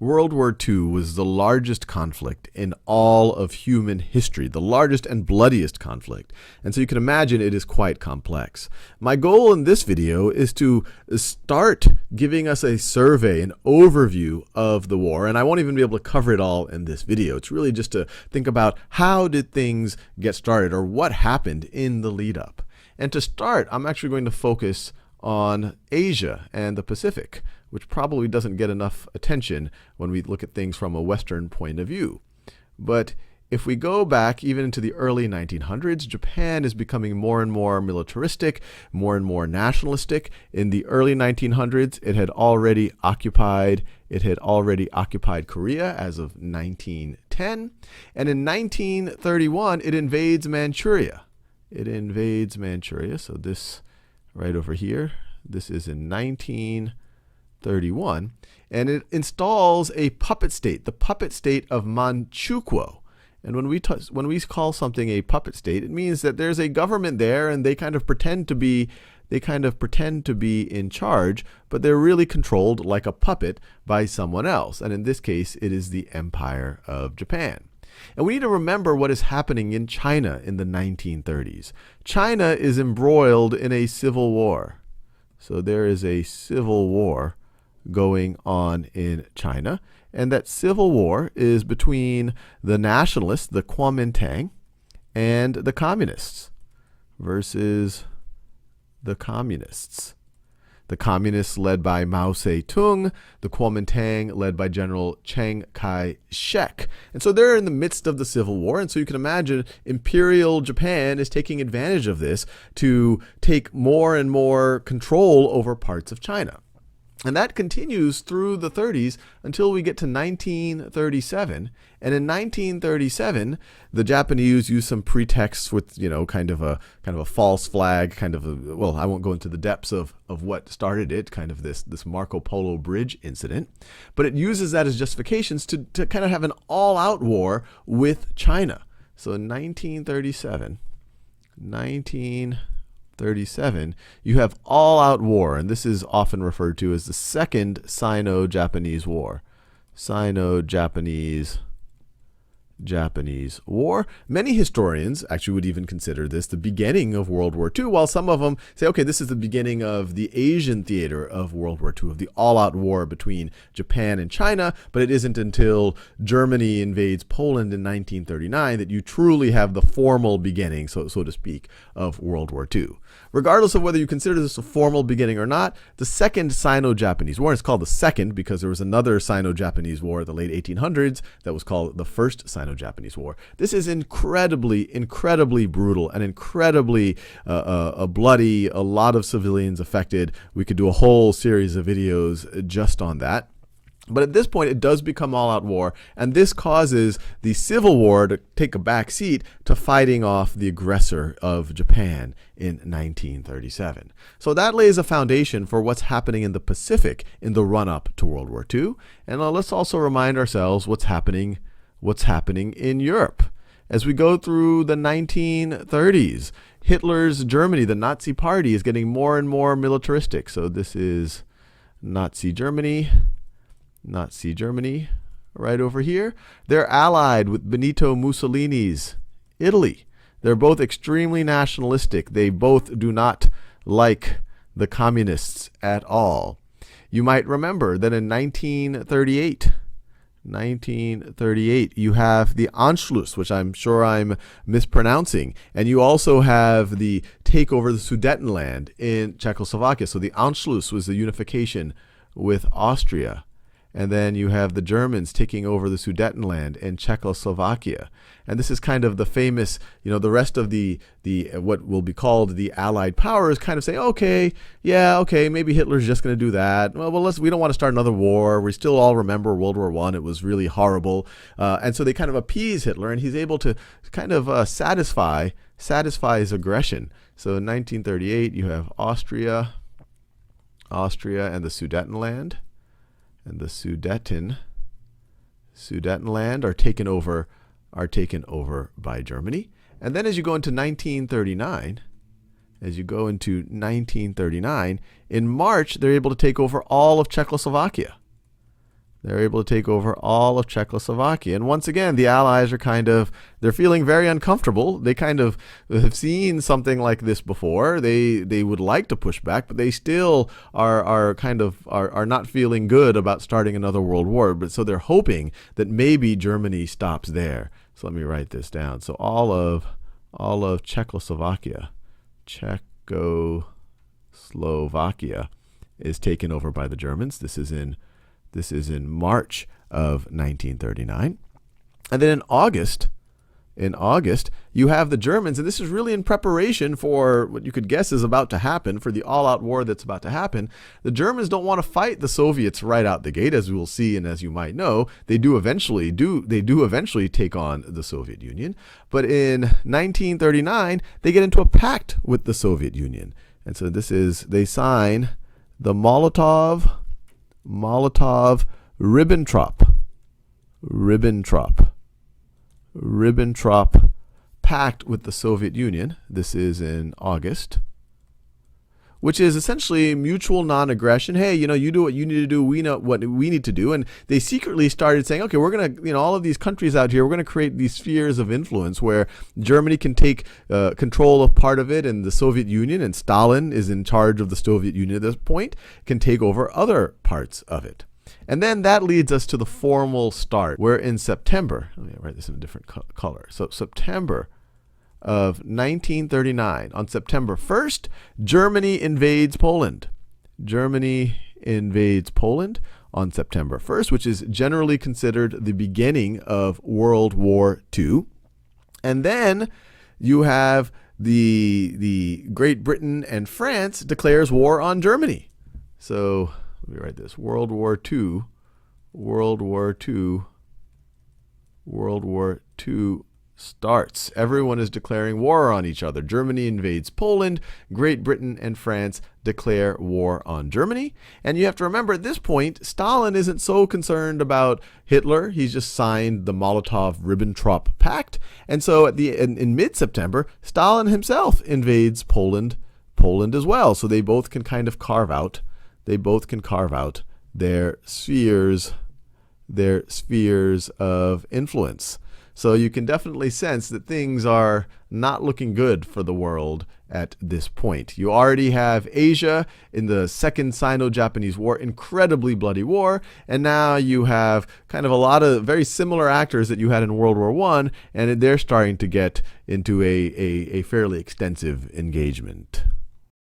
World War II was the largest conflict in all of human history, the largest and bloodiest conflict. And so you can imagine it is quite complex. My goal in this video is to start giving us a survey, an overview of the war. And I won't even be able to cover it all in this video. It's really just to think about how did things get started or what happened in the lead up. And to start, I'm actually going to focus on Asia and the Pacific, which probably doesn't get enough attention when we look at things from a Western point of view. But if we go back even into the early 1900s, Japan is becoming more and more militaristic, more and more nationalistic. In the early 1900s, it had already occupied Korea as of 1910. And in 1931, it invades Manchuria. So this right over here, this is in 1931, and it installs a puppet state, the puppet state of Manchukuo. And when we call something a puppet state, it means that there's a government there, and they kind of pretend to be in charge, but they're really controlled like a puppet by someone else. And in this case, it is the Empire of Japan. And we need to remember what is happening in China in the 1930s. China is embroiled in a civil war. So there is a civil war going on in China. And that civil war is between the nationalists, the Kuomintang, and the communists versus the communists. The communists led by Mao Zedong, the Kuomintang led by General Chiang Kai-shek. And so they're in the midst of the civil war, and so you can imagine Imperial Japan is taking advantage of this to take more and more control over parts of China. And that continues through the 30s until we get to 1937. And in 1937, the Japanese use some pretexts with, kind of a false flag, well, I won't go into the depths of what started it, kind of this Marco Polo Bridge incident. But it uses that as justifications to kind of have an all-out war with China. So in 1937, you have all-out war, and this is often referred to as the Second Sino-Japanese War. Sino-Japanese War. Many historians actually would even consider this the beginning of World War II, while some of them say, okay, this is the beginning of the Asian theater of World War II, of the all-out war between Japan and China, but it isn't until Germany invades Poland in 1939 that you truly have the formal beginning, so to speak, of World War II. Regardless of whether you consider this a formal beginning or not, the Second Sino-Japanese War, it's called the Second because there was another Sino-Japanese War in the late 1800s that was called the First Sino-Japanese War. This is incredibly brutal and incredibly bloody, a lot of civilians affected. We could do a whole series of videos just on that. But at this point, it does become all-out war, and this causes the Civil War to take a back seat to fighting off the aggressor of Japan in 1937. So that lays a foundation for what's happening in the Pacific in the run-up to World War II. And let's also remind ourselves what's happening in Europe. As we go through the 1930s, Hitler's Germany, the Nazi Party, is getting more and more militaristic. So this is Nazi Germany right over here. They're allied with Benito Mussolini's Italy. They're both extremely nationalistic. They both do not like the communists at all. You might remember that in 1938, you have the Anschluss, which I'm sure I'm mispronouncing, and you also have the takeover of the Sudetenland in Czechoslovakia. So the Anschluss was the unification with Austria. And then you have the Germans taking over the Sudetenland in Czechoslovakia. And this is kind of the famous, the rest of the what will be called the Allied powers kind of say, okay, maybe Hitler's just going to do that. Well, we don't want to start another war. We still all remember World War I. It was really horrible. And so they kind of appease Hitler, and he's able to kind of satisfy his aggression. So in 1938, you have Austria and the Sudetenland. And the Sudetenland are taken over by Germany. And then as you go into 1939, in March, they're able to take over all of Czechoslovakia. They're able to take over all of Czechoslovakia. And once again, the Allies are they're feeling very uncomfortable. They kind of have seen something like this before. They would like to push back, but they still are not feeling good about starting another world war. But so they're hoping that maybe Germany stops there. So let me write this down. So all of Czechoslovakia is taken over by the Germans. This is in March of 1939. And then in August, you have the Germans, and this is really in preparation for what you could guess is about to happen, for the all-out war that's about to happen. The Germans don't want to fight the Soviets right out the gate, as we will see, and as you might know, they do eventually take on the Soviet Union. But in 1939, they get into a pact with the Soviet Union. And so they sign the Molotov-Ribbentrop pact with the Soviet Union. This is in August, which is essentially mutual non-aggression. Hey, you do what you need to do. We know what we need to do. And they secretly started saying, okay, we're going to, all of these countries out here, we're going to create these spheres of influence where Germany can take control of part of it, and the Soviet Union, and Stalin is in charge of the Soviet Union at this point, can take over other parts of it. And then that leads us to the formal start, where in September, let me write this in a different color. So September of 1939, on September 1st, Germany invades Poland. Germany invades Poland on September 1st, which is generally considered the beginning of World War II. And then you have the Great Britain and France declares war on Germany. So let me write this. World War II starts. Everyone is declaring war on each other. Germany invades Poland. Great Britain and France declare war on Germany. And you have to remember, at this point, Stalin isn't so concerned about Hitler. He's just signed the Molotov-Ribbentrop Pact. And so in mid-September, Stalin himself invades Poland as well. So they both can kind of carve out their spheres of influence. So you can definitely sense that things are not looking good for the world at this point. You already have Asia in the Second Sino-Japanese War, incredibly bloody war, and now you have kind of a lot of very similar actors that you had in World War I, and they're starting to get into a fairly extensive engagement.